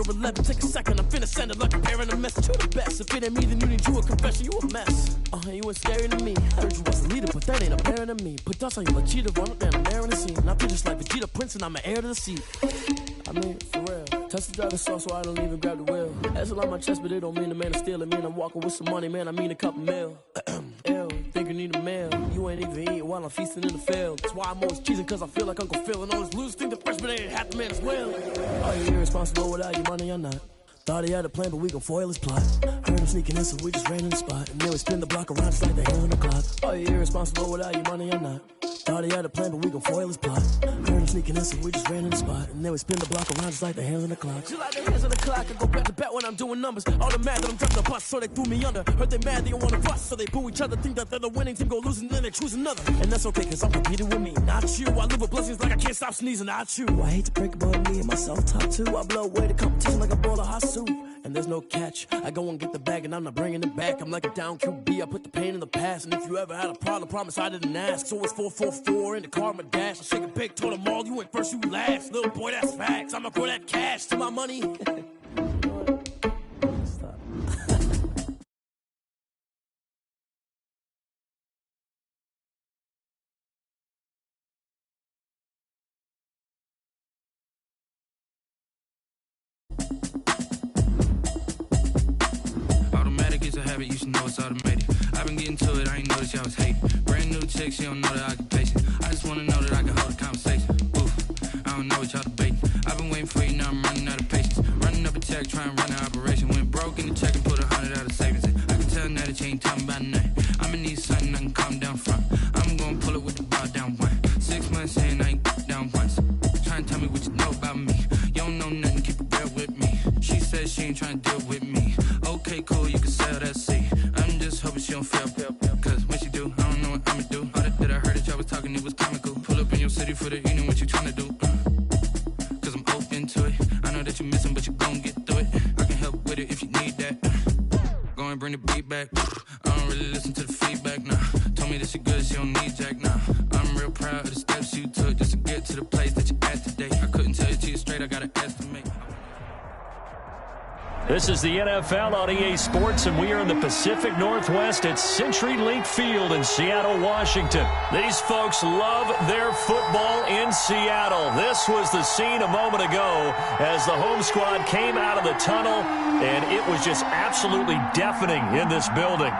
or 11. Take a second, I'm finna send it like a parent a message to the best. If it ain't me, then you need you a confession, you a mess. You ain't scary to me. Heard you was a leader, but that ain't apparent to me. Put dust on you like Cheetah, run up down the narrow in the scene. I feel just like Vegeta Prince, and I'm an heir to the seat. I mean, for real. Touch the driver's soft, so I don't even grab the wheel. That's a lot on my chest, but it don't mean the man is stealing. Mean I'm walking with some money, man. I mean a couple mil. Ew, think you need a meal. You ain't even eating while I'm feasting in the field. That's why I'm always cheesing, cause I feel like Uncle Phil. And all those losers think the freshman ain't half the man as well. Are you irresponsible without your money or not? Thought he had a plan, but we gon' foil his plot. Heard him sneaking in, so we just ran in the spot. And then we spin the block around just like the hell in the clock. Are you irresponsible without your money or not? Thought he had a plan, but we gon' foil his plot. Heard him sneaking in, so we just ran in the spot. And then we spin the block around just like the hands on the clock. Just like the hands on the clock, I go back to back when I'm doing numbers. All the mad that I'm dropping the bus, so they threw me under. Heard they mad, they don't wanna bust, so they boo each other. Think that they're the winning team, go losing, then they choose another. And that's okay, cause I'm competing with me, not you. I live with blessings like I can't stop sneezing, not you. I hate to break it, but me and myself top two. I blow away the competition like a bowl of hot soup. And there's no catch. I go and get the bag and I'm not bringing it back. I'm like a down QB, I put the pain in the past. And if you ever had a problem, promise I didn't ask. So it's 444 in the car, my dash. I shake a big, told them all, you went first, you last. Little boy, that's facts. I'ma grow that cash to my money. Stop. It's a habit, you should know it's automated. I've been getting to it, I ain't noticed y'all was hating. Brand new chick, she don't know the occupation. I just wanna know that I can hold a conversation. Oof, I don't know what y'all debating. I've been waiting for you, now I'm running out of patience. Running up a check, trying to run an operation. Went broke in the check and put 100 out of savings in. I can tell now that you ain't talking about nothing. I'ma need something I can calm down from. I'm gonna pull it with the bow down one. 6 months in, I ain't down once. Trying to tell me what you know about me. You don't know nothing, keep it real with me. She says she ain't trying to deal with me. Okay, cool, you can sell that seat. I'm just hoping she don't fail. Cause when she do, I don't know what I'ma do. All that I heard that y'all was talking, it was comical. Pull up in your city for the evening, what you tryna do? Cause I'm open to it. I know that you missing, but you gon' get through it. I can help with it if you need that. Go and bring the beat back. I don't really listen to the feedback, nah. Told me that she good, she don't need Jack, nah. I'm real proud of the steps you took just to get to the place that you at today. I couldn't tell you to you straight, I gotta estimate. This is the NFL on EA Sports, and we are in the Pacific Northwest at CenturyLink Field in Seattle, Washington. These folks love their football in Seattle. This was the scene a moment ago as the home squad came out of the tunnel, and it was just absolutely deafening in this building.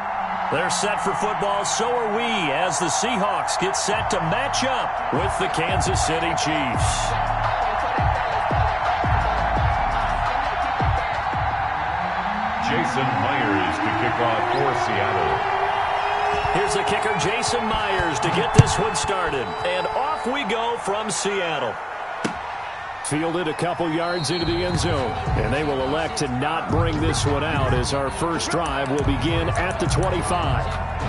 They're set for football, so are we, as the Seahawks get set to match up with the Kansas City Chiefs. Jason Myers to kick off for Seattle. Here's the kicker, Jason Myers, to get this one started. And off we go from Seattle. Fielded a couple yards into the end zone. And they will elect to not bring this one out as our first drive will begin at the 25.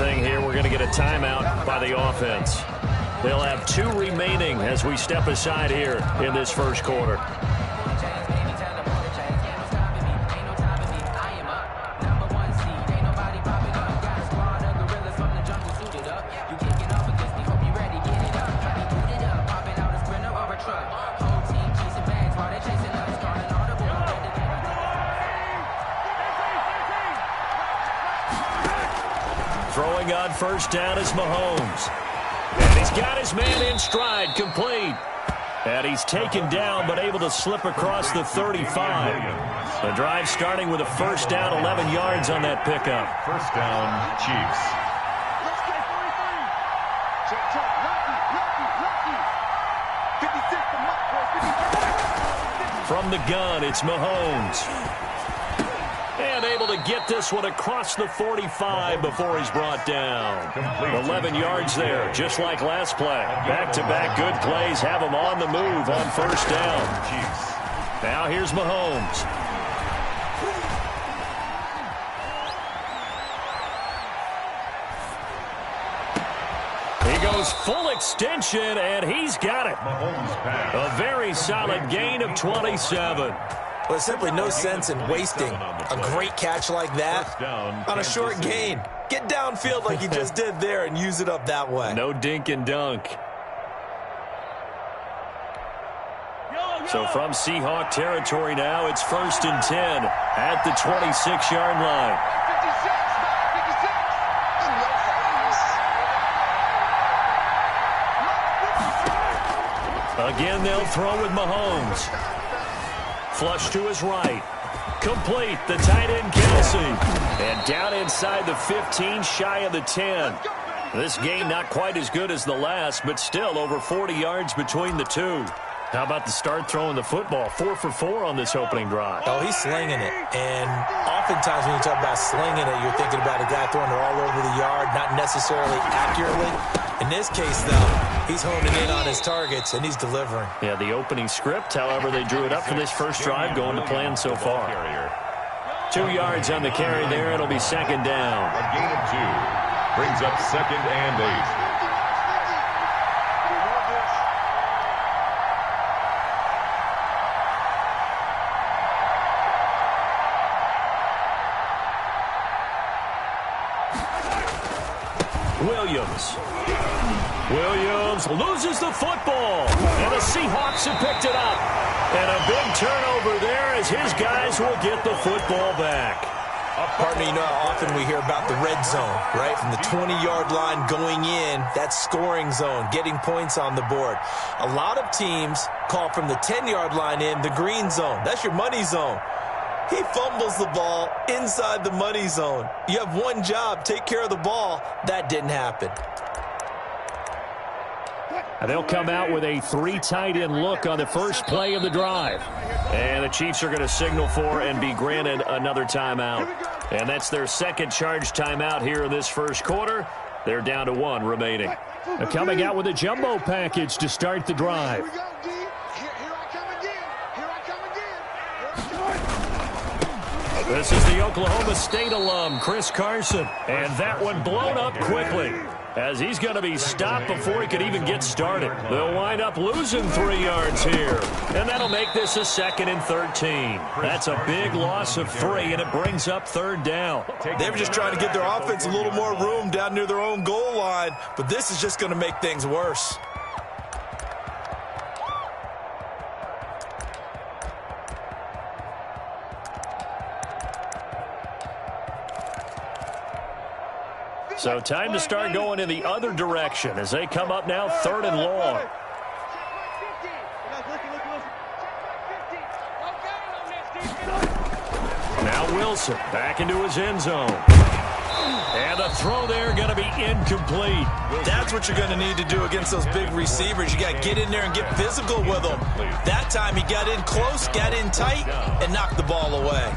Here, we're going to get a timeout by the offense. They'll have 2 remaining as we step aside here in this first quarter. Throwing on first down is Mahomes. And he's got his man in stride, complete. And he's taken down but able to slip across the 35. The drive starting with a first down, 11 yards on that pickup. First down, Chiefs. From the gun, it's Mahomes. And able to get this one across the 45 before he's brought down. 11 yards there, just like last play. Back-to-back good plays have him on the move on first down. Now here's Mahomes. He goes full extension, and he's got it. A very solid gain of 27. Well, there's simply no sense in wasting a great catch like that on a short gain. Get downfield like you just did there and use it up that way. No dink and dunk. So from Seahawk territory now, it's 1st and 10 at the 26-yard line. Again, they'll throw with Mahomes. Flush to his right. Complete. The tight end, Kelsey. And down inside the 15, shy of the 10. This game not quite as good as the last, but still over 40 yards between the two. How about the start throwing the football? 4 for 4 on this opening drive. Oh, he's slinging it. And oftentimes when you talk about slinging it, you're thinking about a guy throwing it all over the yard, not necessarily accurately. In this case, though, he's honing in on his targets, and he's delivering. Yeah, the opening script, however, they drew it up for this first drive, going to plan so far. 2 yards on the carry there. It'll be 2nd down. A gain of 2. Brings up 2nd and 8. Williams loses the football, and the Seahawks have picked it up. And a big turnover there as his guys will get the football back. Partner, you know how often we hear about the red zone, right? From the 20-yard line going in, that's scoring zone, getting points on the board. A lot of teams call from the 10-yard line in the green zone. That's your money zone. He fumbles the ball inside the money zone. You have one job, take care of the ball. That didn't happen. And they'll come out with a 3 tight end look on the first play of the drive. And the Chiefs are going to signal for and be granted another timeout. And that's their second charge timeout here in this first quarter. They're down to 1 remaining. They're coming out with a jumbo package to start the drive. This is the Oklahoma State alum, Chris Carson. And that one blown up quickly, as he's going to be stopped before he could even get started. They'll wind up losing 3 yards here. And that'll make this a 2nd and 13. That's a big loss of 3, and it brings up 3rd down. They were just trying to give their offense a little more room down near their own goal line, but this is just going to make things worse. So time to start going in the other direction as they come up now 3rd and long. Now Wilson back into his end zone. And the throw there going to be incomplete. That's what you're going to need to do against those big receivers. You got to get in there and get physical with them. That time he got in close, got in tight, and knocked the ball away.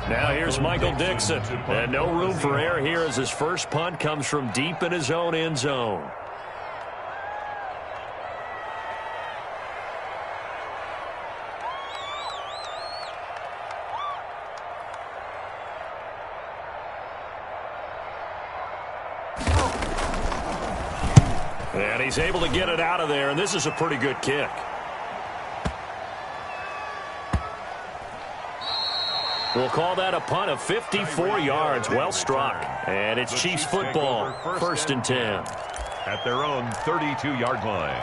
Now here's Michael Dixon. And no room for error here as his first punt comes from deep in his own end zone. And he's able to get it out of there, and this is a pretty good kick. We'll call that a punt of 54 yards. Well struck. And it's Chiefs football, 1st and 10. At their own 32-yard line.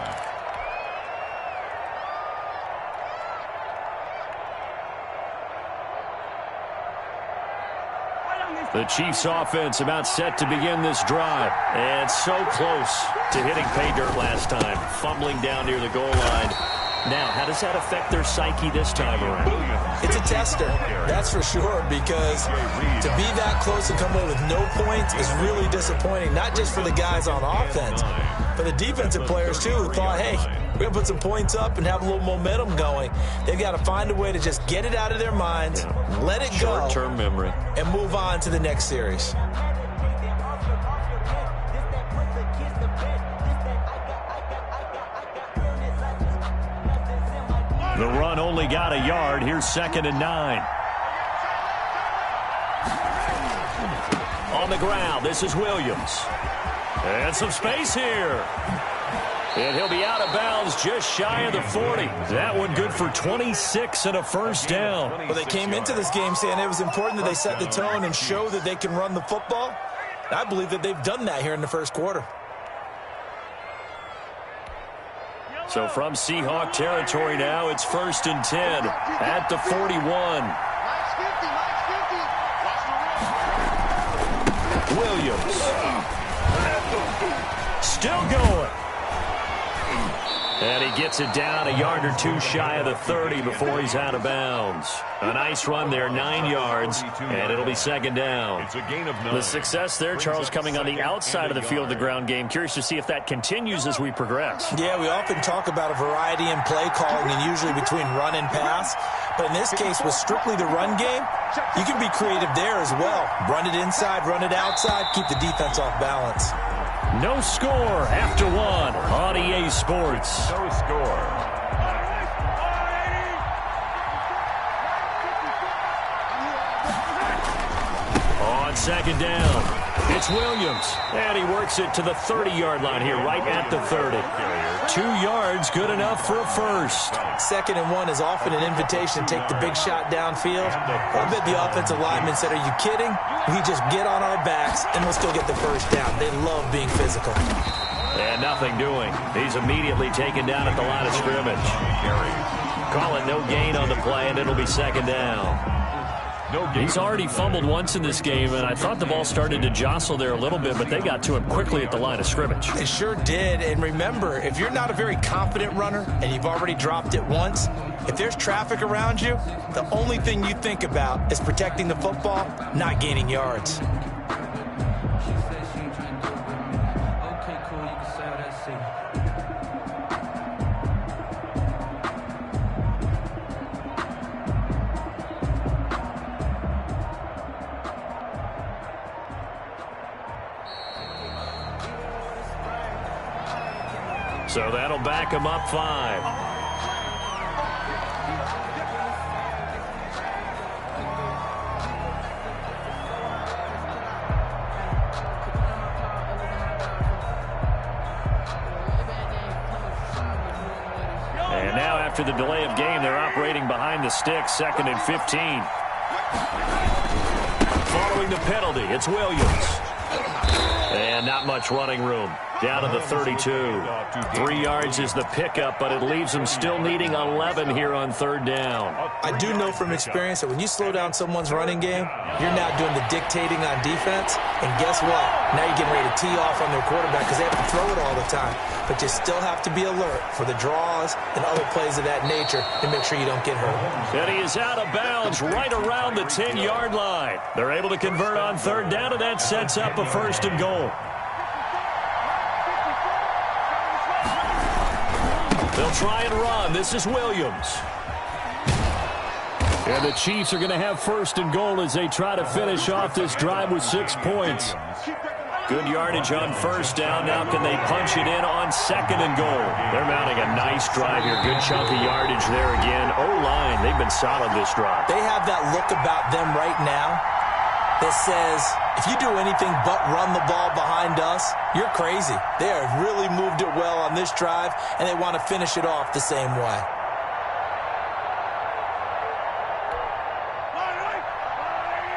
The Chiefs offense about set to begin this drive. And so close to hitting pay dirt last time. Fumbling down near the goal line. Now, how does that affect their psyche this time around? It's a tester, that's for sure, because to be that close and come away with no points is really disappointing, not just for the guys on offense, but the defensive players, too, who thought, hey, we're going to put some points up and have a little momentum going. They've got to find a way to just get it out of their minds, let it go, short-term memory, and move on to the next series. The run only got a yard. Here's 2nd and 9. On the ground, this is Williams. And some space here. And he'll be out of bounds just shy of the 40. That one good for 26 and a first down. Well, they came into this game saying it was important that they set the tone and show that they can run the football. I believe that they've done that here in the first quarter. So from Seahawk territory now, it's 1st and 10 at the 41. Williams. Still going. And he gets it down a yard or two shy of the 30 before he's out of bounds. A nice run there, 9 yards, and it'll be 2nd down. It's a gain of 9. The success there, Charles, coming on the outside of the field, the ground game. Curious to see if that continues as we progress. Yeah, we often talk about a variety in play calling and usually between run and pass. But in this case, with strictly the run game, you can be creative there as well. Run it inside, run it outside, keep the defense off balance. No score after one on EA Sports. No score. On 2nd down, it's Williams. And he works it to the 30-yard line here, right at the 30. 2 yards, good enough for a first. 2nd and 1 is often an invitation to take the big shot downfield. I bet the offensive lineman said, are you kidding? We just get on our backs and we'll still get the first down. They love being physical. And nothing doing. He's immediately taken down at the line of scrimmage. Call it no gain on the play, and it'll be 2nd down. He's already fumbled once in this game, and I thought the ball started to jostle there a little bit, but they got to him quickly at the line of scrimmage. It sure did. And remember, if you're not a very confident runner and you've already dropped it once, if there's traffic around you, the only thing you think about is protecting the football, not gaining yards. So that'll back him up 5. And now after the delay of game, they're operating behind the sticks, 2nd and 15. Following the penalty, it's Williams. And not much running room. Down to the 32. 3 yards is the pickup, but it leaves them still needing 11 here on 3rd down. I do know from experience that when you slow down someone's running game, you're now doing the dictating on defense. And guess what? Now you're getting ready to tee off on their quarterback because they have to throw it all the time. But you still have to be alert for the draws and other plays of that nature to make sure you don't get hurt. And he is out of bounds right around the 10-yard line. They're able to convert on 3rd down, and that sets up a 1st and goal. They'll try and run. This is Williams. And the Chiefs are going to have 1st and goal as they try to finish off this drive with 6 points. Good yardage on 1st down. Now can they punch it in on 2nd and goal? They're mounting a nice drive here. Good chunk of yardage there again. O-line, they've been solid this drive. They have that look about them right now that says, if you do anything but run the ball behind us, you're crazy. They have really moved it well on this drive, and they want to finish it off the same way.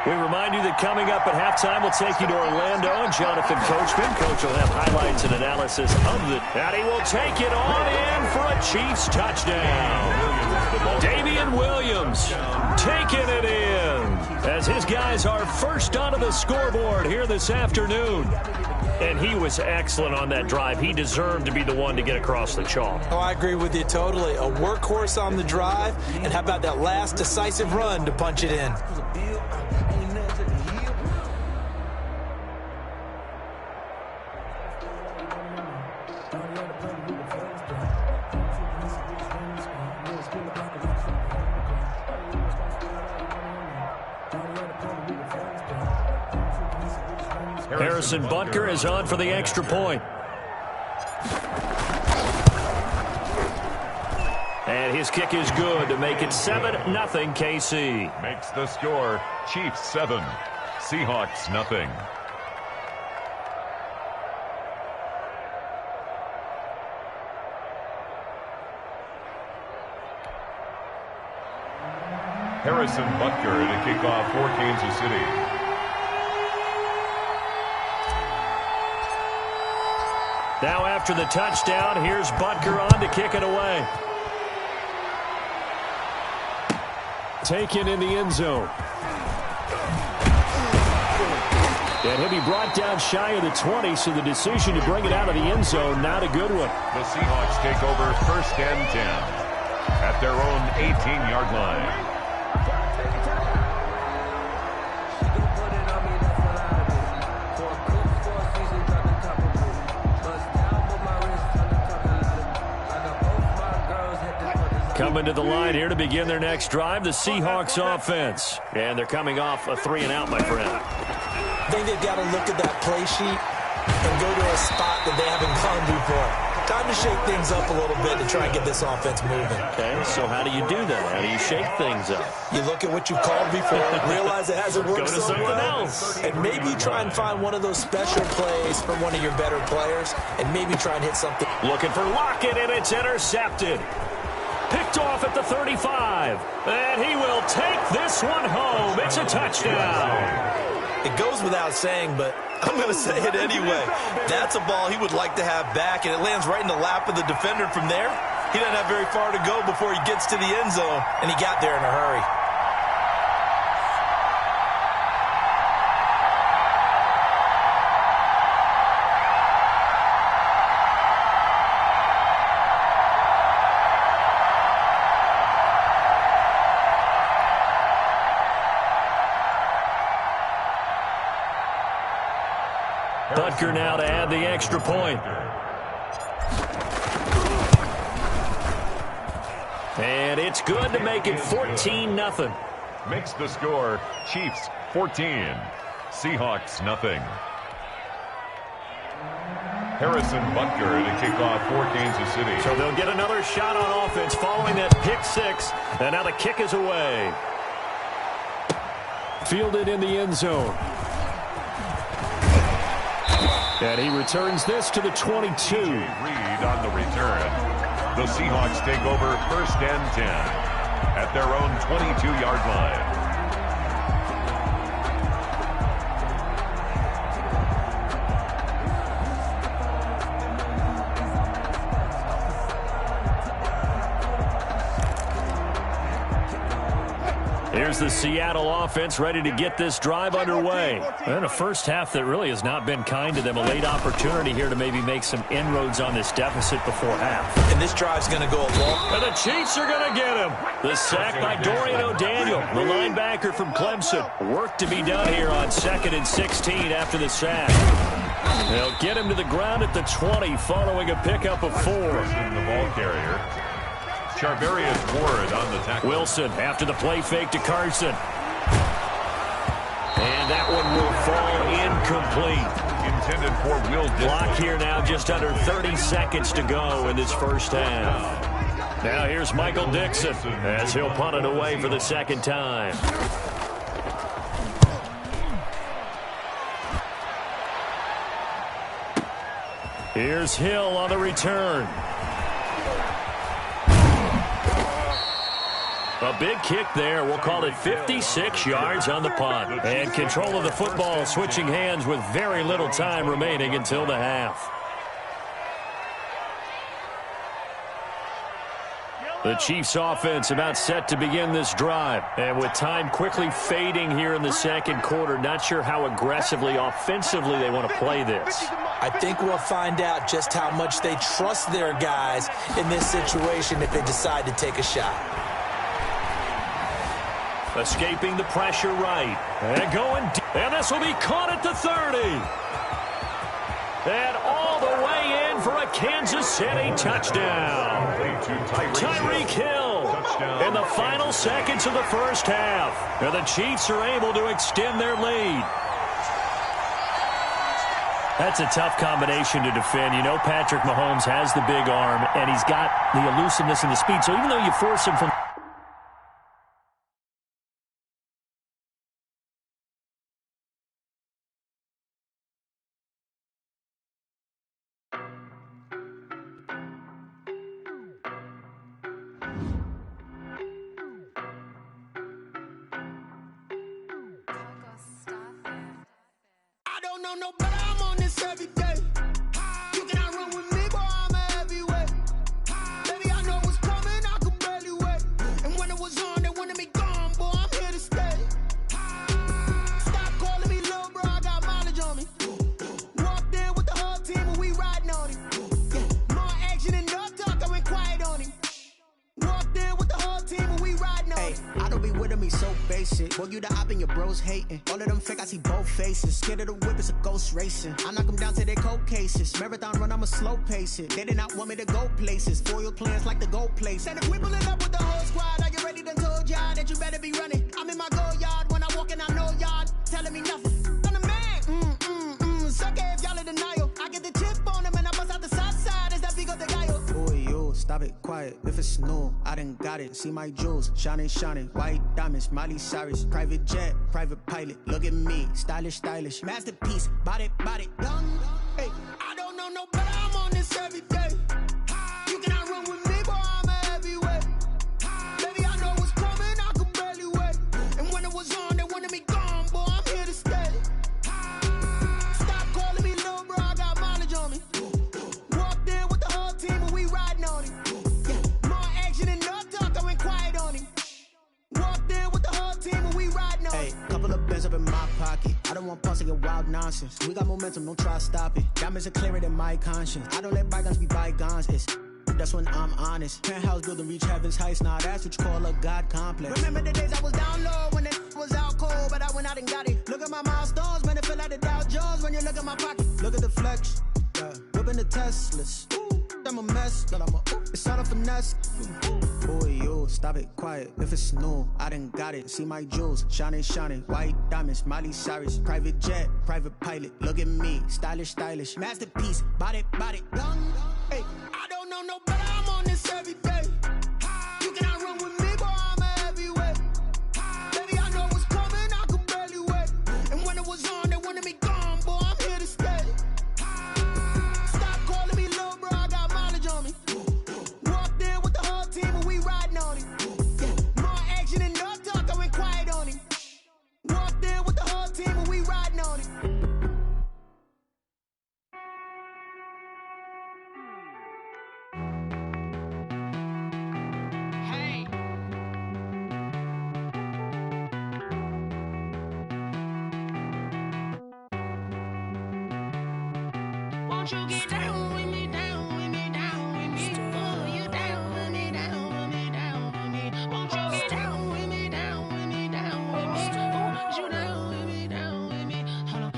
We remind you that coming up at halftime, we'll take you to Orlando and Jonathan Coachman. Coach will have highlights and analysis of the... And he will take it on in for a Chiefs touchdown. Damian Williams taking it in as his guys are first onto the scoreboard here this afternoon. And he was excellent on that drive. He deserved to be the one to get across the chalk. Oh, I agree with you totally. A workhorse on the drive, and how about that last decisive run to punch it in? Harrison Butker is on for the extra point. And his kick is good to make it 7-0 KC. Makes the score Chiefs 7, Seahawks nothing. Harrison Butker to kick off for Kansas City. Now after the touchdown, here's Butker on to kick it away. Taken in the end zone. And he'll be brought down shy of the 20, so the decision to bring it out of the end zone, not a good one. The Seahawks take over 1st and 10 at their own 18-yard line. Coming to the line here to begin their next drive, the Seahawks offense. And they're coming off a 3-and-out, my friend. I think they've got to look at that play sheet and go to a spot that they haven't gone before. Time to shake things up a little bit to try and get this offense moving. Okay, so how do you do that? How do you shake things up? You look at what you've called before, realize it hasn't worked Go to so something well, else. and maybe try and find one of those special plays from one of your better players, and maybe try and hit something. Looking for Lockett, and it's intercepted. Picked off at the 35. And he will take this one home. It's a touchdown. It goes without saying, but I'm going to say it anyway. That's a ball he would like to have back, and it lands right in the lap of the defender from there. He doesn't have very far to go before he gets to the end zone, and he got there in a hurry. Butker now to add the extra point. And it's good to make it 14-0. Makes the score Chiefs 14, Seahawks nothing. Harrison Butker to kick off for Kansas City. So they'll get another shot on offense following that pick six. And now the kick is away. Fielded in the end zone. And he returns this to the 22. Reed on the return. The Seahawks take over 1st and 10 at their own 22-yard line. Here's the Seattle offense ready to get this drive underway. And a first half that really has not been kind to them. A late opportunity here to maybe make some inroads on this deficit before half. And this drive's going to go long. And the Chiefs are going to get him. The sack by Dorian O'Daniel, the linebacker from Clemson. Work to be done here on 2nd and 16 after the sack. They'll get him to the ground at the 20 following a pickup of 4. The ball carrier. Charvarius Ward on the tackle. Wilson after the play fake to Carson. And that one will fall incomplete. Intended for Will Dissly. Clock here now, just under 30 seconds to go in this first half. Now here's Michael Dixon as he'll punt it away for the second time. Here's Hill on the return. A big kick there. We'll call it 56 yards on the punt. And control of the football switching hands with very little time remaining until the half. The Chiefs offense about set to begin this drive. And with time quickly fading here in the second quarter, not sure how aggressively, offensively they want to play this. I think we'll find out just how much they trust their guys in this situation if they decide to take a shot. Escaping the pressure right. And going deep. And this will be caught at the 30. And all the way in for a Kansas City touchdown. Tyreek Hill in the final seconds of the first half. And the Chiefs are able to extend their lead. That's a tough combination to defend. You know Patrick Mahomes has the big arm, and he's got the elusiveness and the speed. So even though you force him from know no better, I'm on this every day. You cannot run with me, boy, I'm a heavyweight. Baby, I know what's coming, I could barely wait. And when it was on, they wanted me gone, boy, I'm here to stay. Stop calling me little bro, I got mileage on me. Walked in with the whole team and we riding on him. Yeah, more action and no talk, I went quiet on him. Walked in with the whole team and we riding on him. I don't be with him, he's so basic. Boy, you the op and your bros hating. All of them fake, I see both faces. Scared of the whip, it's a ghost racing. I knock them down to their cold cases. Marathon run, I'ma slow pace it. They did not want me to go places. Foil plans like the gold place. And if we pulling up with the whole squad, are you ready to told y'all that you better be running? I'm in my go yard, when I walk in, I know y'all telling me nothing. I'm the man, suck it if y'all in denial. I get the chip on them and I bust out the south side, is that big of the guy? Boy, yo, stop it, quiet. If it's new, I done got it. See my jewels, shining, shining. White diamonds, Miley Cyrus. Private jet, private pilot. Look at me, stylish, stylish. Masterpiece, body, young. Hey, I don't know no better, I'm on this every day. You cannot run with me, boy, I'm a heavyweight. Baby, I know what's coming, I could barely wait. And when it was on, they wanted me gone, boy, I'm here to stay. Stop calling me little bro, I got mileage on me. Walked in with the whole team and we riding on him. Yeah, more action and no talk, I went quiet on him. Walked in with the whole team and we riding on him. Hey, couple of bins up in my pocket. I don't want pulse to get wild nonsense. We got momentum, don't try to stop it. Diamonds are clearer than my conscience. I don't let bygones be bygones. That's when I'm honest. Penthouse building, reach heaven's heights. Nah, that's what you call a God complex. Remember the days I was down low when it was out cold, but I went out and got it. Look at my milestones, man, it feel like the Dow Jones when you look at my pocket. Look at the flex, yeah. Whipping the Teslas. Ooh, I'm a mess, but it's all a finesse. Boy, yo, stop it, quiet. If it's new, I done got it. See my jewels, shining, shining. White diamonds, Miley Cyrus. Private jet, private pilot. Look at me, stylish, stylish. Masterpiece, body, young. Hey, I don't know no better, I'm on this every day. You cannot run with me, boy, I'm a heavyweight. Baby, I know what's coming, I could barely wait. And when it was on, they wanted me gone, boy, I'm here to stay. Stop calling me little bro, I got mileage on me. Walked in with the whole team and we riding on him. Yeah, more action and no talk, I went quiet on him. Walked in with the whole team and we riding on him. Won't you get down with me, down with me, down with me? Oh, you down with me, down with me, down with me. Won't you get down with me, down with me, down with me? Oh, you down with me, down with me? Hold on.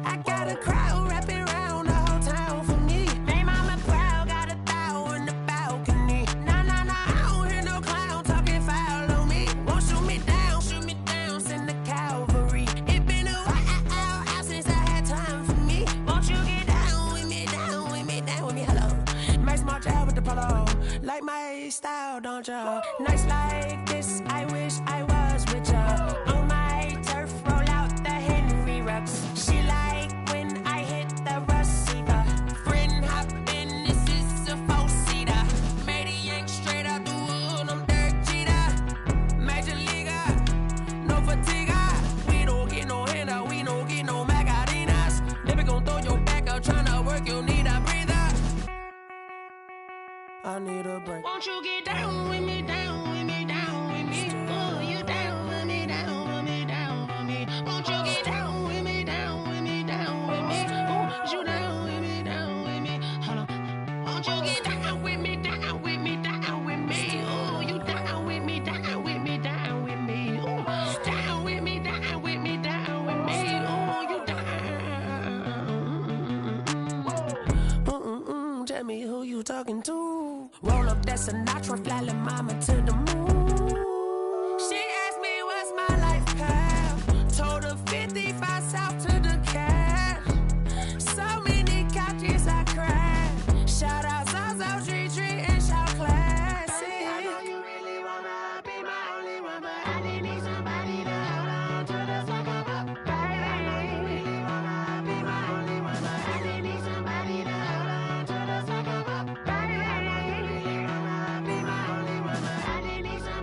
I got a crowd wrapping around the whole town for me. Hey, mama proud, got a thou in the balcony. Nah, I don't hear no clown talking foul on me. Won't shoot me down, send the cavalry. It been a while since I had time for me. Won't you get down with me, down with me, down with me? Hello. Max March out with the polo. Like my style, don't ya? Nights like this, I wish I was with ya. On my turf, roll out the Henry Rux. She like when I hit the receiver. Friend hop in, this is a four-seater. Made a yank straight out the wood, I'm Derek Jeter. Major leaguer, no fatigue. We don't get no handout, we don't get no Macarinas. Never gon' throw your back out, tryna work, you need a breather. I need a break. Won't you get down with me, down with me, down with me? Oh, you down with me, down with me, down with me? Won't you get down with me, down with me, down with me? Oh, you down with me, down with me? Hold on. Won't you get down with me, down with me, down with me? Oh, you down with me, down with me, down with me? Oh, down with me, down with me, down with me? Oh, you down. Tell me who you talking to. Roll up that Sinatra, fly la mama to the moon. She asked me what's my life path. Told her 55 south to the cash. So many couches I cried. Shout out South Street and shout classic. I know you really wanna be my only one, but I didn't need somebody to hold on to the second up. Baby, I know you really wanna be my only one, but I didn't need somebody to hold on to the second up. Baby, I know you really wanna be my only one, but I didn't need somebody.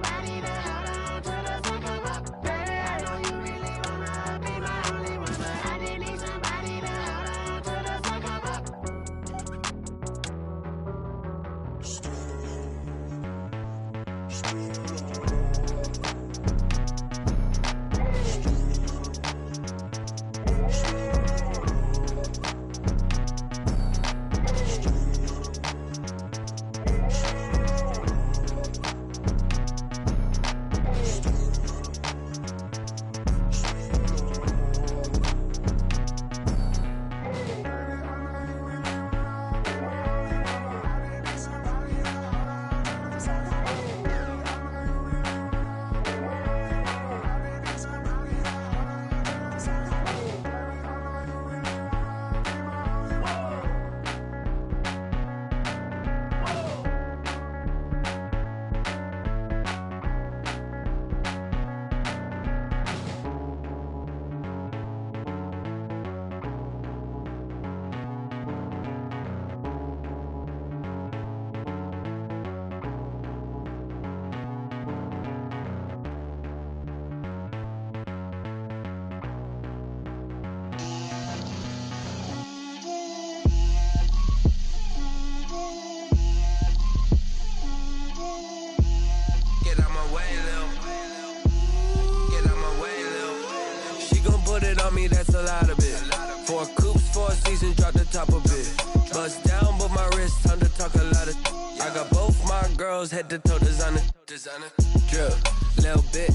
on me, that's a lot of it. 4 coops, 4 seasons, drop the top of it. Bust down, but my wrist, time to talk a lot of. I got both my girls, head to toe designer. Drip, little bit.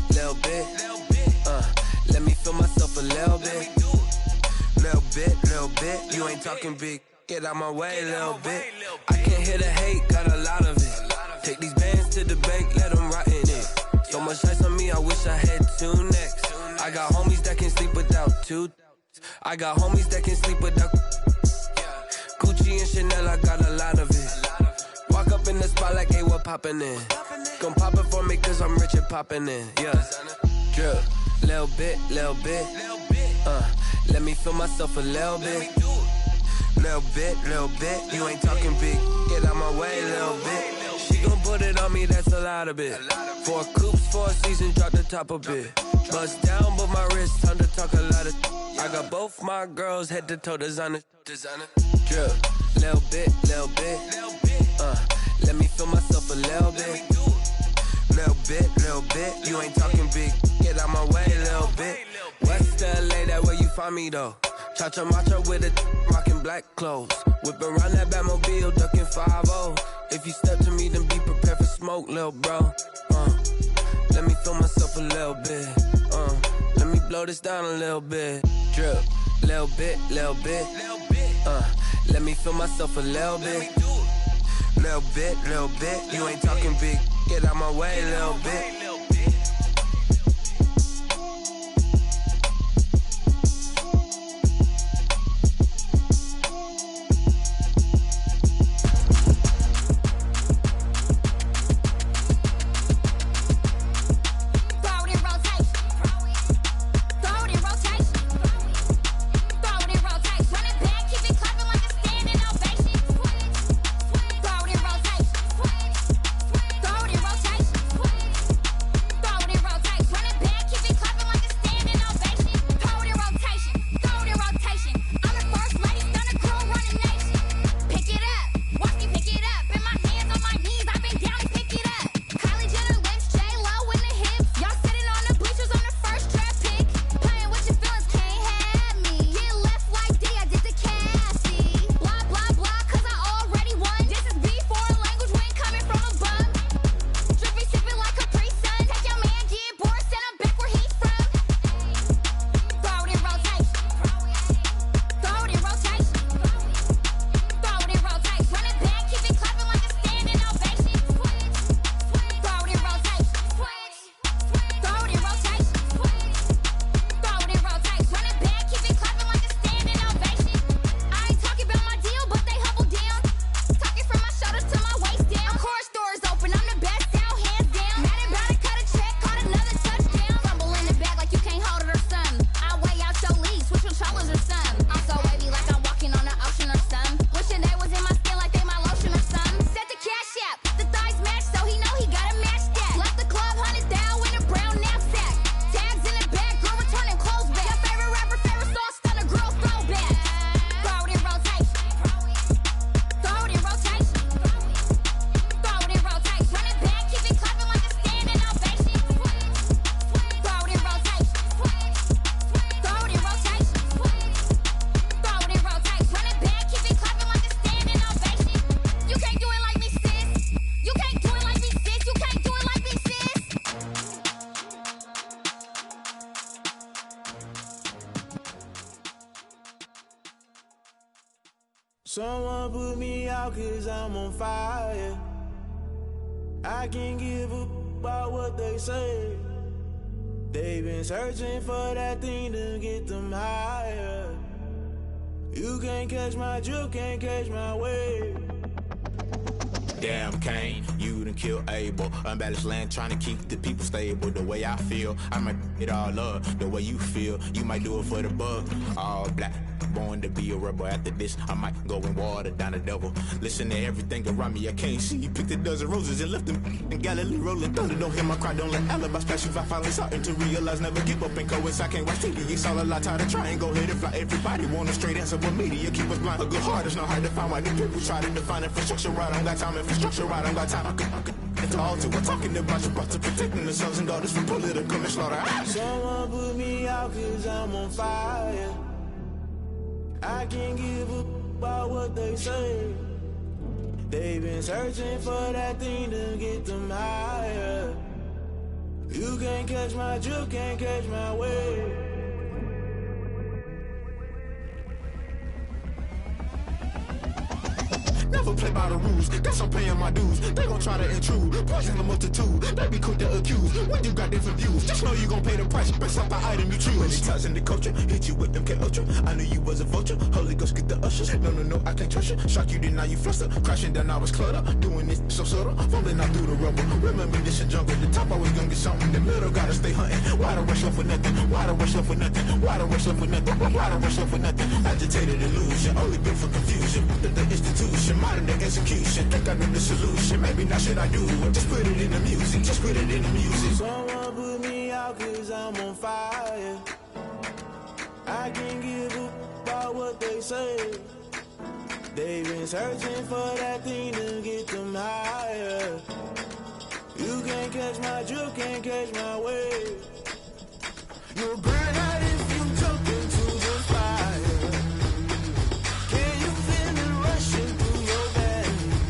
Let me feel myself a little bit. Little bit. You ain't talking big. Get out my way, little bit. I can't hear the hate, got a lot of it. Take these bands to the bank, let them rot in it. So much ice on me, I wish I had 2 necks. I got homies that can sleep without 2. I got homies that can sleep without Gucci and Chanel, I got a lot of it. Walk up in the spot like, hey, what poppin' in? Gon' pop it for me cause I'm rich and poppin' in, yeah. Drip, little bit. Let me feel myself a little bit. Little bit. You ain't talking big, get out my way, little bit. She gon' put it on me, that's a lot of it. 4 coops, 4 seasons, drop the top of it. Bust down, but my wrist, time to talk a lot of. I got both my girls, head to toe designer. Drip, little bit. Let me feel myself a little bit. Little bit. You ain't talking big, get out my way, little bit. West LA, that where you find me though. Cha-cha matcha with it, rockin' black clothes. Whippin' around that Batmobile, duckin' 5-0. If you step to me, then be prepared for smoke, lil' bro. Let me feel myself a little bit. Let me blow this down a little bit. Drip, little bit. Let me feel myself a little bit. Little bit. You ain't talking big. Get out my way, little bit. Someone put me out cause I'm on fire. I can't give a about what they say. They've been searching for that thing to get them higher. You can't catch my drift, can't catch my wave. Damn, Kane, you done killed Abel. Unbalanced land, trying to keep the people stable. The way I feel, I might it all up. The way you feel, you might do it for the buck. All black, born to be a rebel. After this, I might go and water down the devil. Listen to everything around me, I can't see. Picked a dozen roses and left them in Galilee rolling thunder. Don't hear my cry, don't let alibis pass you. I finally starting to realize, never give up and coincide. Can't watch TV, it's all a lot, tired of trying. Go ahead and fly. Everybody want a straight answer, but media keep us blind. A good heart is not hard to find. Why the people try to define infrastructure right? I don't got time, infrastructure right, I don't got time. I could it's all to we're talking about you, about to protecting the sons and daughters from political and slaughter. Someone put me out cause I'm on fire. I can't give up about what they say. They've been searching for that thing to get them higher. You can't catch my drift, can't catch my wave. Never play by the rules, guess I'm paying my dues. They gon' try to intrude, poison the multitude. They be quick to accuse, when you got different views. Just know you gon' pay the price, based off the item you choose. When it ties in the culture, hit you with MK Ultra. I knew you was a vulture, Holy Ghost get the ushers. No, I can't trust you. Shock you, then now you fluster. Crashing down, I was cluttered. Doing this so subtle, falling out through the rubble. Remember this a jungle, the top always gonna get something. The middle gotta stay hunting. Why the rush left for nothing? Why the rush left for nothing? Why the rush left for nothing? Why the rush left for nothing? Agitated illusion, only built for confusion. The institution, modern day execution. Think I know the solution. Maybe not should I do it? Just put it in the music. Just put it in the music. Someone put me out cause I'm on fire. I can't give up about what they say. They've been searching for that thing to get them higher. You can't catch my drift, can't catch my wave. You'll burn out if you jump into the fire. Can you feel it rushing through your veins?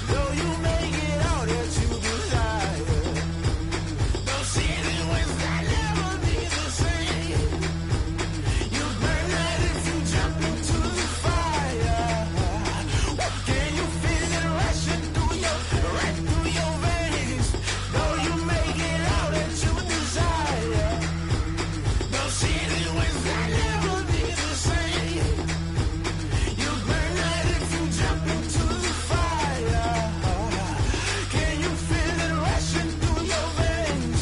Though you may get all that you desire, those city winds that never be the same. You burn out if you jump into the fire. Can you feel it rushing through your veins? Though you may get all that you desire, those city winds that never be the same. You burn out if you jump into the fire. Can you feel it rushing through your veins?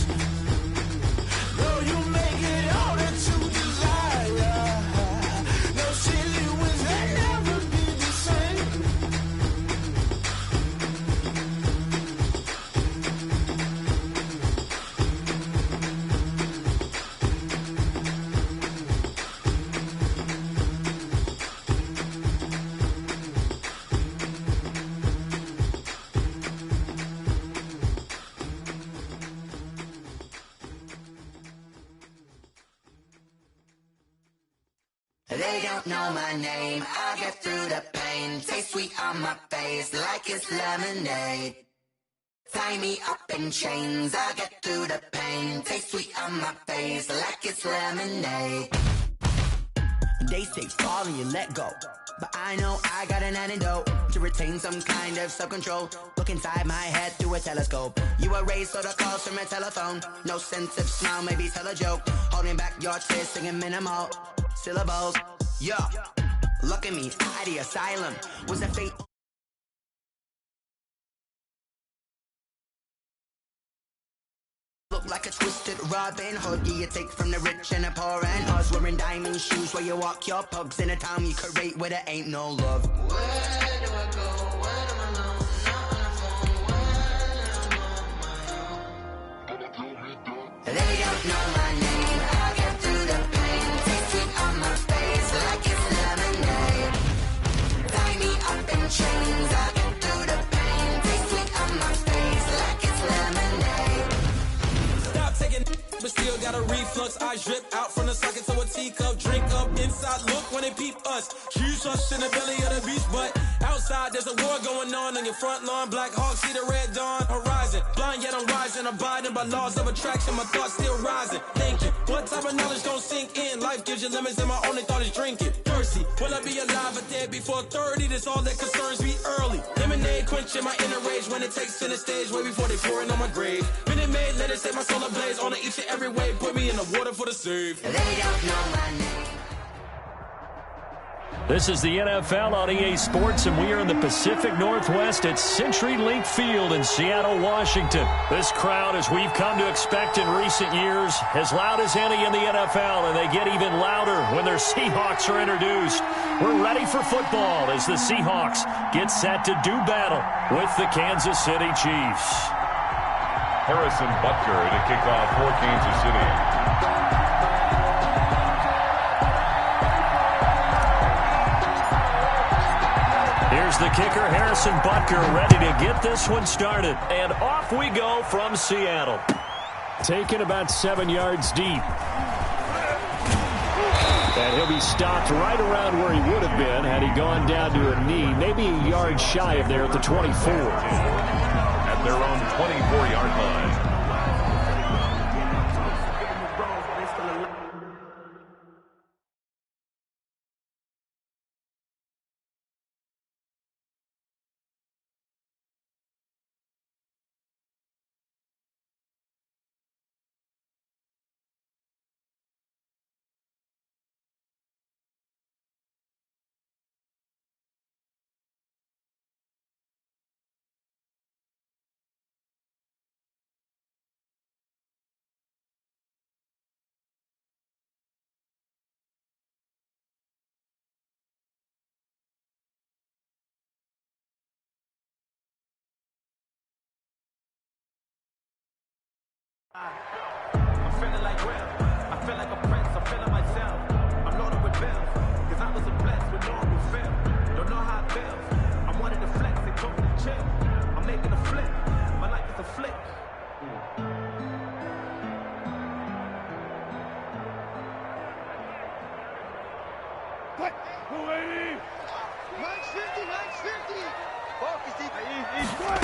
Though you may get all that you desire, those city winds that never be the same. They don't know my name, I get through the pain. Taste sweet on my face like it's lemonade. Tie me up in chains, I get through the pain. Taste sweet on my face like it's lemonade. They say fall and you let go, but I know I got an antidote to retain some kind of self-control. Look inside my head through a telescope. You erase all the calls from a telephone. No sense of smile, maybe tell a joke. Holding back your tears, singing minimal syllables. Yeah, look at me, at the asylum. Was a fate. Look like a twisted Robin Hood. Yeah, you take from the rich and the poor and us. Wearing diamond shoes where you walk your pugs in a town you create where there ain't no love. Where do I go? When I'm alone, not on the phone. When I'm on my own. They don't know my name. I get through the pain. Taste sweet on my face like it's lemonade. Tie me up in chains. I get through the pain. Taste sweet on my face like it's lemonade. Stop taking, but still got a reflux. I drip out from the socket to a teacup. Drink up inside, look when they peep us. Choose us in the belly of the beach, but outside there's a war going on your front lawn. Black Hawk, see the red dawn horizon. Blind yet I'm rising, abiding by laws of attraction. My thoughts still rising. Thinking, what type of knowledge don't sink in? Life gives you limits and my only thought is drinking. Thirsty, will I be alive or dead before 30? That's all that concerns me early. Lemonade quenching my inner rage when it takes center stage way before they pour it on my grave. Minute Maid, let it set my soul ablaze. On each and every way, put me in the water for the save. They don't know my name. This is the NFL on EA Sports, and we are in the Pacific Northwest at CenturyLink Field in Seattle, Washington. This crowd, as we've come to expect in recent years, as loud as any in the NFL, and they get even louder when their Seahawks are introduced. We're ready for football as the Seahawks get set to do battle with the Kansas City Chiefs. Harrison Butker to kick off for Kansas City. Here's the kicker, Harrison Butker, ready to get this one started. And off we go from Seattle. Taken about 7 yards deep. And he'll be stopped right around where he would have been had he gone down to a knee, maybe a yard shy of there at the 24. At their own 24-yard line. I'm feeling like real. I feel like a prince. I'm feeling myself. I'm loaded with bills. Cause I was a blessed with normal feel. Don't know how it feels. I wanted to flex. They told me to chill. I'm making a flip. My life is a flick. What? 280. Max 50. Max 50. Focus. He's good.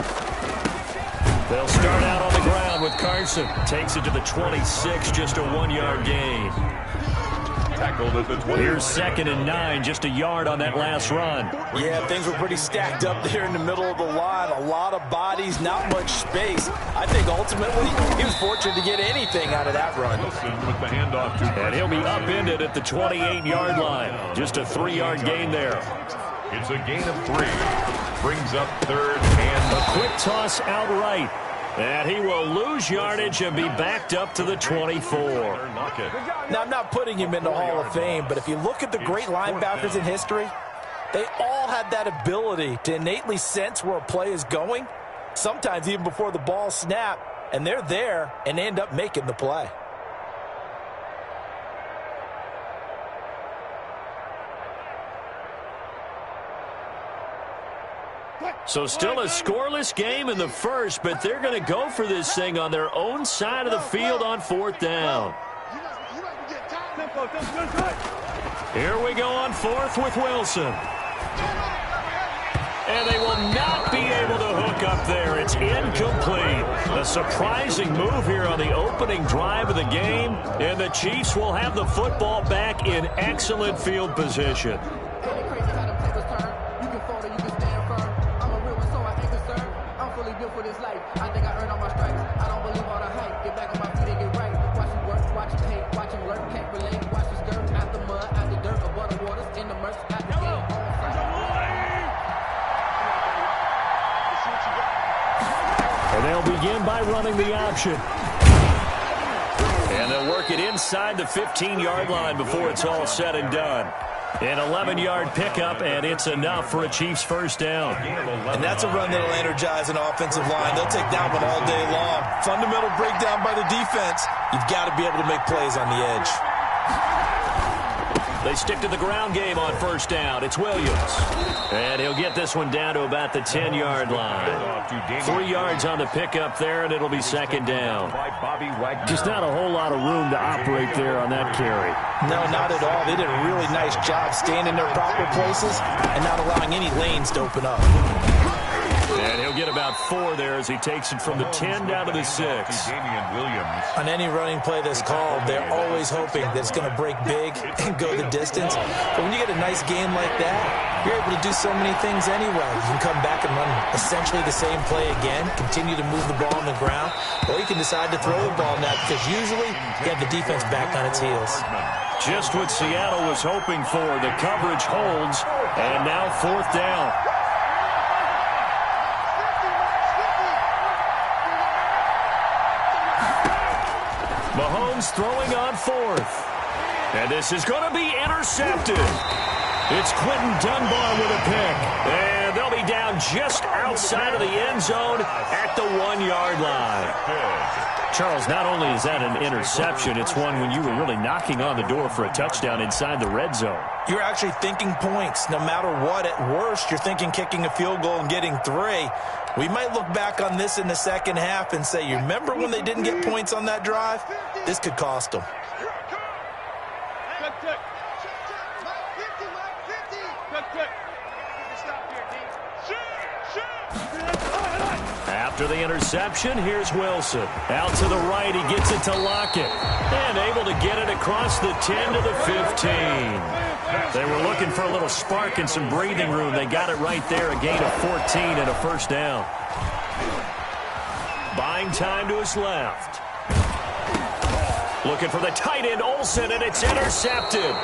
They'll start out on the ground with Carson. Takes it to the 26, just a 1-yard gain. Tackled at the 20. Here's 2nd and 9, just a yard on that last run. Yeah, things were pretty stacked up there in the middle of the line. A lot of bodies, not much space. I think ultimately he was fortunate to get anything out of that run. Wilson with the handoff to and he'll be upended at the 28-yard line. Just a 3-yard gain there. It's a gain of 3. Brings up 3rd and a quick toss outright. And he will lose yardage and be backed up to the 24. Now, I'm not putting him in the Hall of Fame, but if you look at the great linebackers in history, they all had that ability to innately sense where a play is going, sometimes even before the ball snapped, and they're there and end up making the play. So still a scoreless game in the first, but they're going to go for this thing on their own side of the field on 4th down. Here we go on 4th with Wilson. And they will not be able to hook up there. It's incomplete. A surprising move here on the opening drive of the game, and the Chiefs will have the football back in excellent field position. And they'll begin by running the option. And they'll work it inside the 15-yard line before it's all said and done. An 11-yard pickup, and it's enough for a Chiefs first down. And that's a run that'll energize an offensive line. They'll take that one all day long. Fundamental breakdown by the defense. You've got to be able to make plays on the edge. They stick to the ground game on first down. It's Williams. And he'll get this one down to about the 10-yard line. 3 yards on the pickup there, and it'll be 2nd down. Just not a whole lot of room to operate there on that carry. No, not at all. They did a really nice job staying in their proper places and not allowing any lanes to open up. And he'll get about 4 there as he takes it from the 10 down to the 6. On any running play that's called, they're always hoping that it's going to break big and go the distance. But when you get a nice game like that, you're able to do so many things anyway. You can come back and run essentially the same play again, continue to move the ball on the ground, or you can decide to throw the ball now because usually you have the defense back on its heels. Just what Seattle was hoping for. The coverage holds, and now 4th down. Mahomes throwing on 4th. And this is going to be intercepted. It's Quentin Dunbar with a pick. And they'll be down just outside of the end zone at the 1-yard line. Charles, not only is that an interception, it's one when you were really knocking on the door for a touchdown inside the red zone. You're actually thinking points. No matter what, at worst, you're thinking kicking a field goal and getting 3. We might look back on this in the second half and say, you remember when they didn't get points on that drive? This could cost them. After the interception, here's Wilson. Out to the right, he gets it to Lockett. And able to get it across the 10 to the 15. They were looking for a little spark and some breathing room. They got it right there, a gain of 14 and a first down. Buying time to his left. Looking for the tight end, Olsen, and it's intercepted.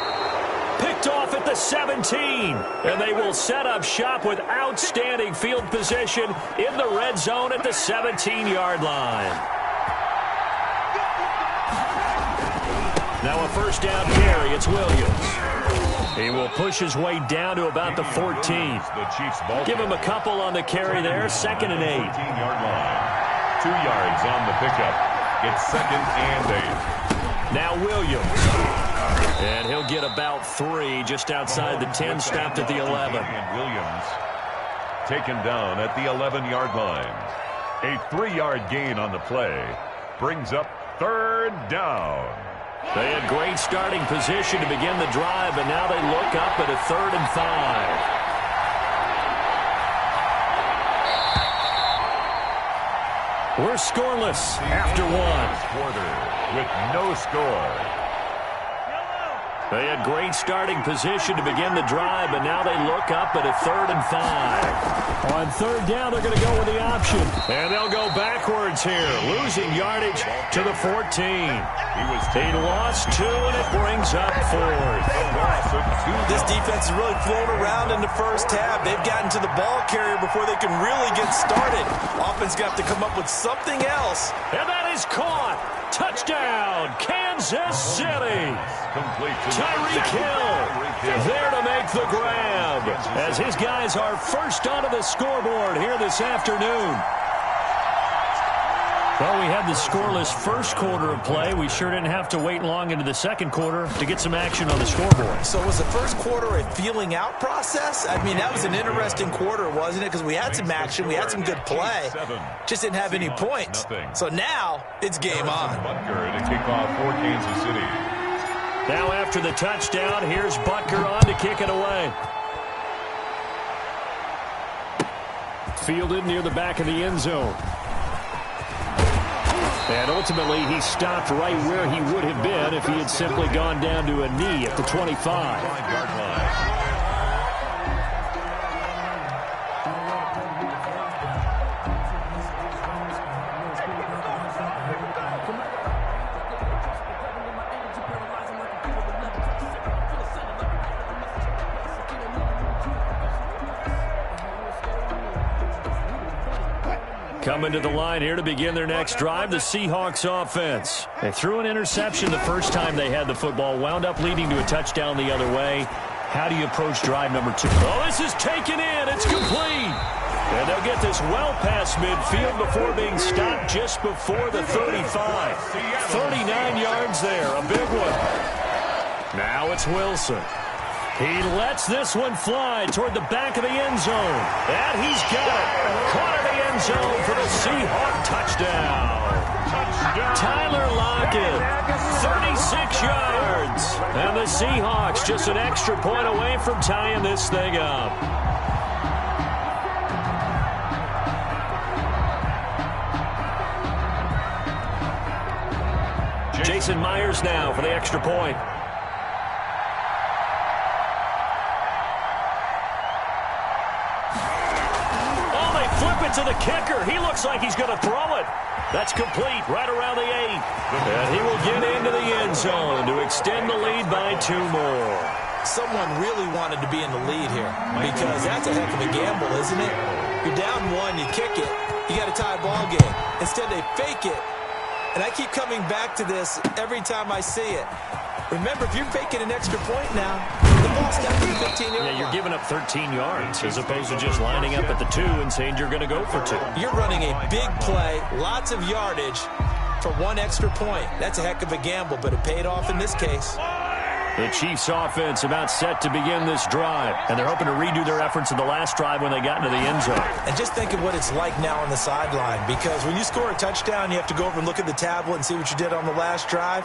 Picked off at the 17. And they will set up shop with outstanding field position in the red zone at the 17-yard line. Now a first down carry. It's Williams. He will push his way down to about the 14. Give him a couple on the carry there. 2nd and 8. 18-yard line. 2 yards on the pickup. It's 2nd and 8. Now Williams. And he'll get about 3 just outside the 10, stopped at the 11. And Williams taken down at the 11-yard line. A 3-yard gain on the play brings up 3rd down. They had great starting position to begin the drive, and now they look up at a 3rd and 5. We're scoreless after 1. Quarter with no score. They had great starting position to begin the drive, but now they look up at a 3rd and 5. On 3rd down, they're going to go with the option. And they'll go backwards here, losing yardage to the 14. He lost 2, and it brings up 4th. This defense has really flown around in the first half. They've gotten to the ball carrier before they can really get started. Offense got to come up with something else. And that is caught. Touchdown, Kansas City. Tyreek Hill there to make the grab as his guys are first onto the scoreboard here this afternoon. Well, we had the scoreless first quarter of play. We sure didn't have to wait long into the second quarter to get some action on the scoreboard. So was the first quarter a feeling out process? I mean, that was an interesting quarter, wasn't it? Because we had some action, we had some good play, just didn't have any points. So now it's game on. Butker to kick off for Kansas City. Now after the touchdown, here's Butker on to kick it away. Fielded near the back of the end zone. And ultimately, he stopped right where he would have been if he had simply gone down to a knee at the 25. 5-yard line. Coming to the line here to begin their next drive, the Seahawks offense. They threw an interception the first time they had the football, wound up leading to a touchdown the other way. How do you approach drive number 2? Oh, this is taken in. It's complete. And they'll get this well past midfield before being stopped just before the 35. 39 yards there, a big one. Now it's Wilson. He lets this one fly toward the back of the end zone. And he's got it. Caught in the end zone for the Seahawk touchdown. Tyler Lockett, 36 yards. And the Seahawks just an extra point away from tying this thing up. Jason Myers now for the extra point. Oh, they flip it to the kicker. He looks like he's going to throw it. That's complete right around the 8. And he will get into the end zone to extend the lead by 2 more. Someone really wanted to be in the lead here because that's a heck of a gamble, isn't it? You're down 1, you kick it, you got a tie ball game. Instead, they fake it. And I keep coming back to this every time I see it. Remember, if you're faking an extra point now, the ball's down to the 15-yard line. Yeah, you're giving up 13 yards as opposed to just lining up at the 2 and saying you're going to go for 2. You're running a big play, lots of yardage for 1 extra point. That's a heck of a gamble, but it paid off in this case. The Chiefs offense about set to begin this drive, and they're hoping to redo their efforts in the last drive when they got into the end zone. And just think of what it's like now on the sideline, because when you score a touchdown, you have to go over and look at the tablet and see what you did on the last drive.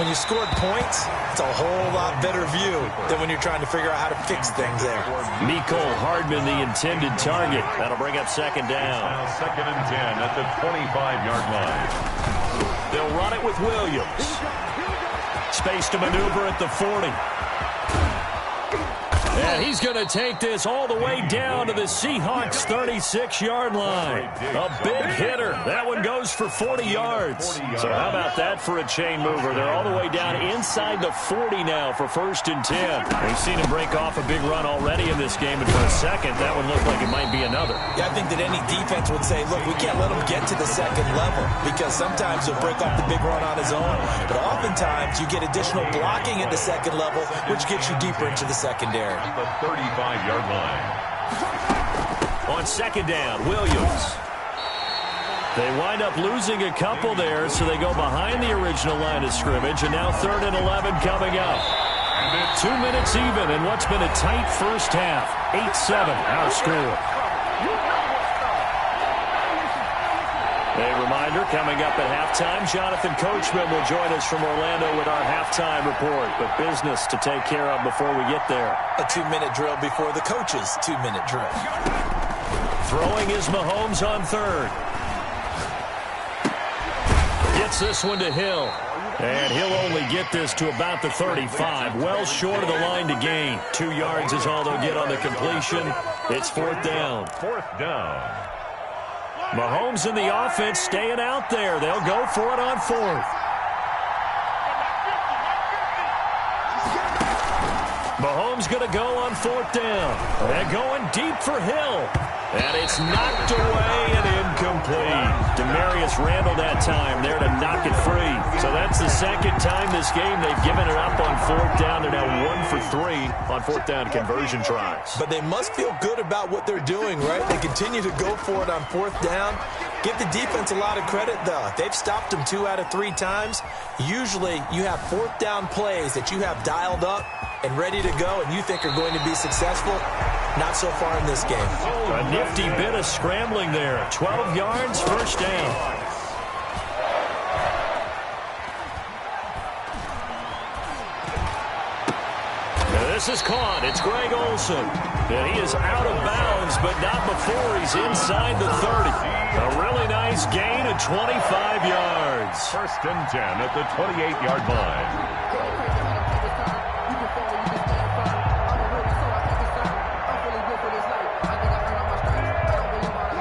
When you scored points, it's a whole lot better view than when you're trying to figure out how to fix things there. Mecole Hardman, the intended target. That'll bring up second down. Now 2nd and 10 at the 25-yard line. They'll run it with Williams. Space to maneuver at the 40. And he's going to take this all the way down to the Seahawks' 36-yard line. A big hitter. That one goes for 40 yards. So how about that for a chain mover? They're all the way down inside the 40 now for 1st and 10. We've seen him break off a big run already in this game, and for a second, that one looked like it might be another. Yeah, I think that any defense would say, look, we can't let him get to the 2nd level because sometimes he'll break off the big run on his own, but oftentimes you get additional blocking at the 2nd level, which gets you deeper into the secondary. The 35-yard line. On 2nd down, Williams. They wind up losing a couple there, so they go behind the original line of scrimmage, and now 3rd and 11 coming up. 2 minutes even in what's been a tight first half. 8-7 our score. A reminder, coming up at halftime, Jonathan Coachman will join us from Orlando with our halftime report. But business to take care of before we get there. A 2-minute drill before the coach's 2-minute drill. Throwing is Mahomes on 3rd. Gets this one to Hill. And he'll only get this to about the 35. Well short of the line to gain. 2 yards is all they'll get on the completion. It's 4th down. 4th down. Mahomes and the offense staying out there. They'll go for it on 4th. Mahomes going to go on 4th down. They're going deep for Hill. And it's knocked away and incomplete. Demarius Randall that time there to knock it free. So that's the 2nd time this game they've given it up on 4th down. They're now 1 for 3 on 4th down conversion tries. But they must feel good about what they're doing, right? They continue to go for it on 4th down. Give the defense a lot of credit, though. They've stopped them 2 out of 3 times. Usually you have 4th down plays that you have dialed up and ready to go and you think are going to be successful. Not so far in this game. A nifty bit of scrambling there. 12 yards, 1st down. Now this is caught. It's Greg Olsen. And he is out of bounds, but not before he's inside the 30. A really nice gain of 25 yards. 1st and 10 at the 28-yard line.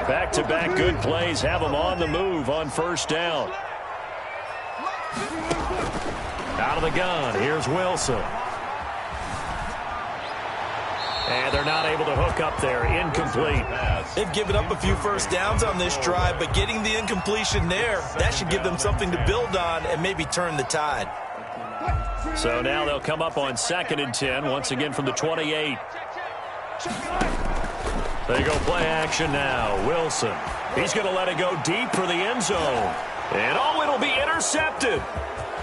Back-to-back good plays have them on the move on 1st down. Out of the gun, here's Wilson. And they're not able to hook up there. Incomplete. They've given up a few 1st downs on this drive, but getting the incompletion there, that should give them something to build on and maybe turn the tide. So now they'll come up on 2nd and 10, once again from the 28. They go play action now. Wilson. He's going to let it go deep for the end zone. And it'll be intercepted.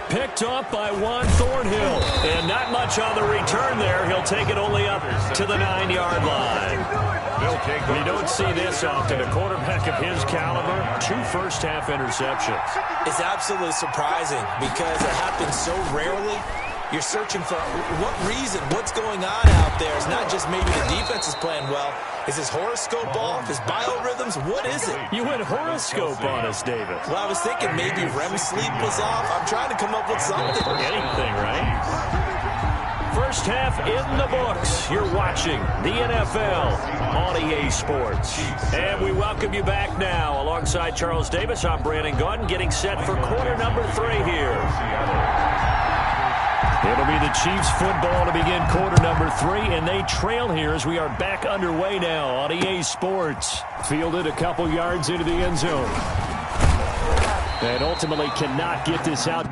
Picked off by Juan Thornhill. And not much on the return there. He'll take it only up to the 9-yard line. We don't see this often. A quarterback of his caliber, 2 first-half interceptions. It's absolutely surprising because it happens so rarely. You're searching for what reason, what's going on out there. It's not just maybe the defense is playing well. Is his horoscope off? His biorhythms? What is it? You went horoscope on us, David. Well, I was thinking maybe REM sleep was off. I'm trying to come up with something. Anything, right? First half in the books. You're watching the NFL on EA Sports. And we welcome you back now. Alongside Charles Davis, I'm Brandon Gunn, getting set for quarter number 3 here. It'll be the Chiefs football to begin quarter number 3, and they trail here as we are back underway now on EA Sports. Fielded a couple yards into the end zone. And ultimately cannot get this out.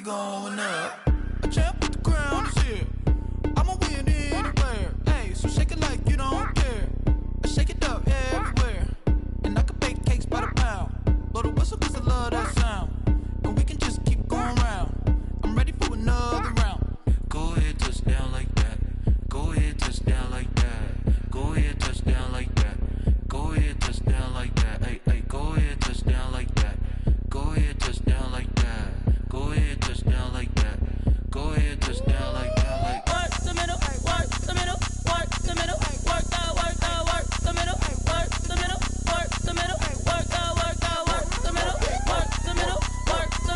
Going up, a champ with the crown is here. I'ma win anywhere. Hey, so shake it like you don't care. I shake it up everywhere, and I can bake cakes by the pound. Blow the whistle 'cause I love that sound, and we can just keep going round. I'm ready for another round. Go ahead, touchdown like that. Go ahead, touchdown like that. Go ahead, touchdown like that. Go ahead, touchdown like that. Hey, hey, go ahead, touchdown like that. Go ahead, touchdown like that. Go ahead, touchdown like that. Go ahead, touchdown like that. Like work the middle, work the middle, work the middle, work the middle, work the middle, work the middle, work the middle, work the middle, work the middle, work the middle, work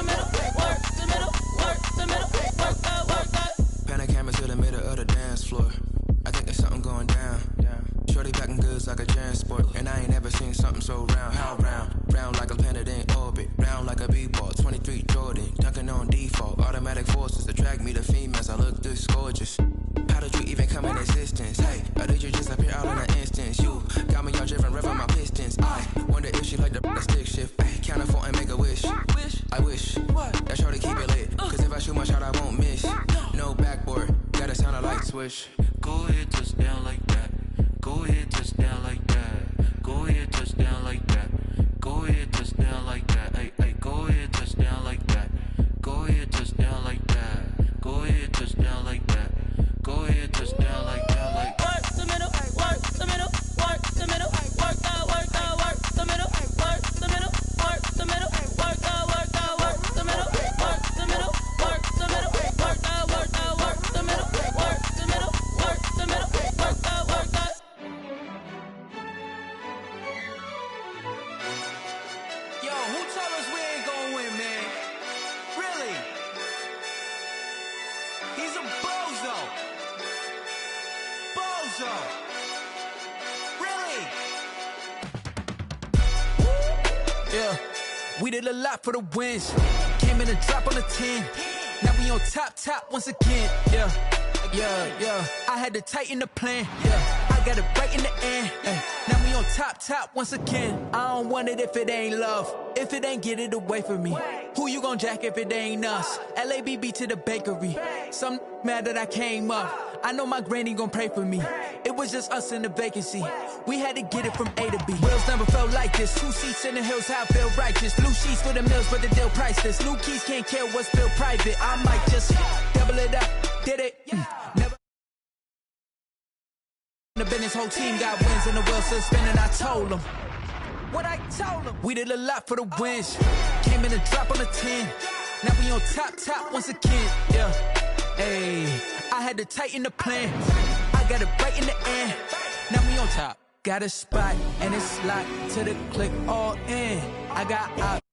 the middle, work the middle, work the. Panic camera to the middle of the dance floor. I think there's something going down. Shorty packing goods like a transport, and I ain't never seen something so round. How round? Round like a planet in orbit, round like a b-ball. 23 Jordan, dunking on default. Automatic forces attract me to females. I look this gorgeous. How did you even come in existence? Hey, or did you just appear out in an instance? You got me all driven, revving my pistons. I wonder if she like the stick shift. Ay, count a 4 and make a wish. I wish that shorty keep it lit, 'cause if I shoot my shot, I won't miss. No backboard, gotta sound a light switch. Go ahead, touchdown like that. Go ahead, touchdown like that. Go ahead, touchdown like that. Go ahead, touchdown like that. Hey, hey, go ahead, touchdown like that. Go ahead, touchdown like that. Go ahead, touchdown like that. Go ahead, touchdown like that. Like work the middle, work the middle, work the middle, work the middle, work the middle, work the middle, work the middle, work the middle, work the middle, work the middle, work the middle, work the middle, work the middle, work the. Yo, who told us we ain't gonna win, man? Really? He's a bozo. Bozo. Really? Yeah, we did a lot for the wins. Came in a drop on a 10. Now we on top once again. Yeah. I had to tighten the plan. Yeah, I got it right in the end. Now we on top once again. I don't want it if it ain't love. If it ain't, get it away from me. Who you gon' jack if it ain't us? LABB to the bakery. Some mad that I came up. I know my granny gon' pray for me. It was just us in the vacancy. We had to get it from A to B. Wheels never felt like this. 2 seats in the hills, how I feel righteous. Blue sheets for the mills, but the deal priceless. New keys can't care what's built private. I might just double it up. Did it? Never. The business whole team got wins and the wheels still spinning. I told them. What I told them. We did a lot for the wins. Came in a drop on a 10. Now we on top once again. Yeah. Hey, I had to tighten the plan. I got it right in the end. Now we on top. Got a spot and it's locked to the click all in. I got out.